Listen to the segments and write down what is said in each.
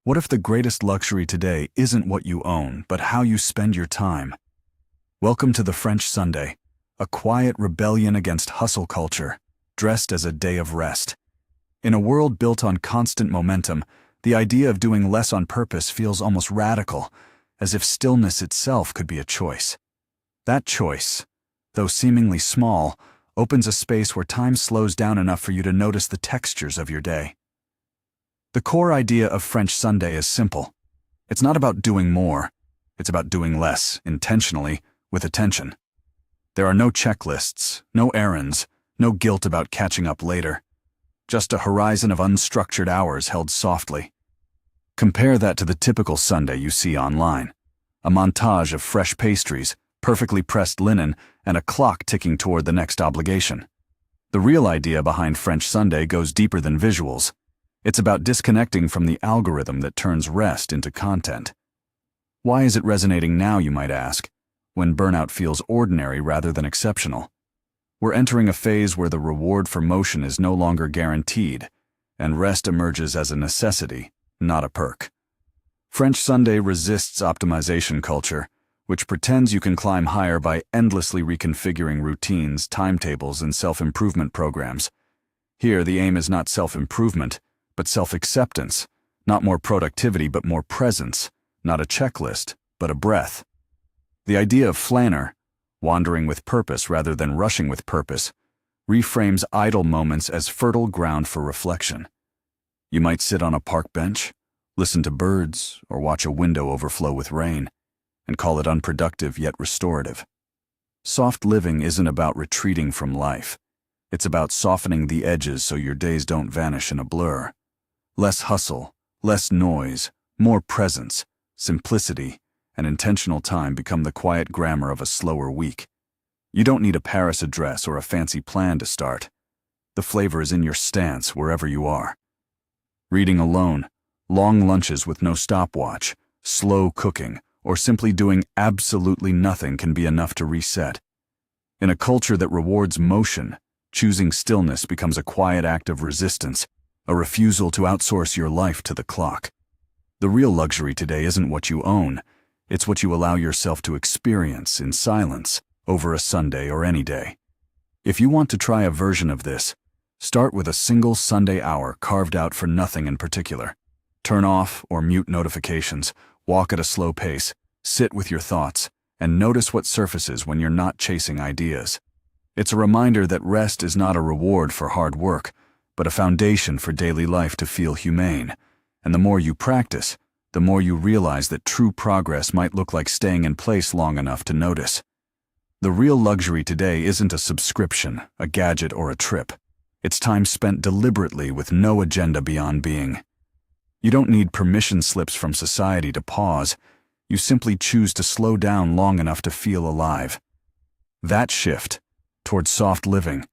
What if the greatest luxury today isn't what you own, but how you spend your time? Welcome to the French Sunday, a quiet rebellion against hustle culture, dressed as a day of rest. In a world built on constant momentum, the idea of doing less on purpose feels almost radical, as if stillness itself could be a choice. That choice, though seemingly small, opens a space where time slows down enough for you to notice the textures of your day. The core idea of French Sunday is simple. It's not about doing more. It's about doing less, intentionally, with attention. There are no checklists, no errands, no guilt about catching up later. Just a horizon of unstructured hours held softly. Compare that to the typical Sunday you see online. A montage of fresh pastries, perfectly pressed linen, and a clock ticking toward the next obligation. The real idea behind French Sunday goes deeper than visuals. It's about disconnecting from the algorithm that turns rest into content. Why is it resonating now, you might ask, when burnout feels ordinary rather than exceptional? We're entering a phase where the reward for motion is no longer guaranteed, and rest emerges as a necessity, not a perk. French Sunday resists optimization culture, which pretends you can climb higher by endlessly reconfiguring routines, timetables, and self-improvement programs. Here, the aim is not self-improvement, but self-acceptance, not more productivity but more presence, not a checklist, but a breath. The idea of flaneur, wandering with purpose rather than rushing with purpose, reframes idle moments as fertile ground for reflection. You might sit on a park bench, listen to birds, or watch a window overflow with rain, and call it unproductive yet restorative. Soft living isn't about retreating from life. It's about softening the edges so your days don't vanish in a blur. Less hustle, less noise, more presence, simplicity, and intentional time become the quiet grammar of a slower week. You don't need a Paris address or a fancy plan to start. The flavor is in your stance wherever you are. Reading alone, long lunches with no stopwatch, slow cooking, or simply doing absolutely nothing can be enough to reset. In a culture that rewards motion, choosing stillness becomes a quiet act of resistance, a refusal to outsource your life to the clock. The real luxury today isn't what you own. It's what you allow yourself to experience in silence over a Sunday or any day. If you want to try a version of this, start with a single Sunday hour carved out for nothing in particular. Turn off or mute notifications, walk at a slow pace, sit with your thoughts, and notice what surfaces when you're not chasing ideas. It's a reminder that rest is not a reward for hard work, but a foundation for daily life to feel humane. And the more you practice, the more you realize that true progress might look like staying in place long enough to notice. The real luxury today isn't a subscription, a gadget, or a trip. It's time spent deliberately with no agenda beyond being. You don't need permission slips from society to pause. You simply choose to slow down long enough to feel alive. That shift, toward soft living,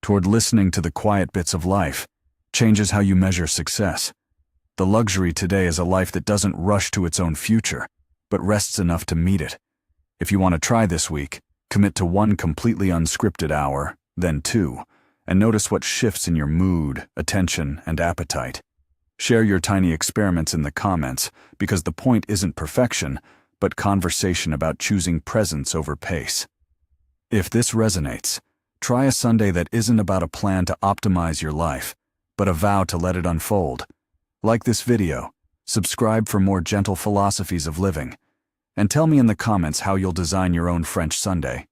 toward listening to the quiet bits of life, changes how you measure success. The luxury today is a life that doesn't rush to its own future, but rests enough to meet it. If you want to try this week, commit to one completely unscripted hour, then two, and notice what shifts in your mood, attention, and appetite. Share your tiny experiments in the comments, because the point isn't perfection, but conversation about choosing presence over pace. If this resonates, try a Sunday that isn't about a plan to optimize your life, but a vow to let it unfold. Like this video, subscribe for more gentle philosophies of living, and tell me in the comments how you'll design your own French Sunday.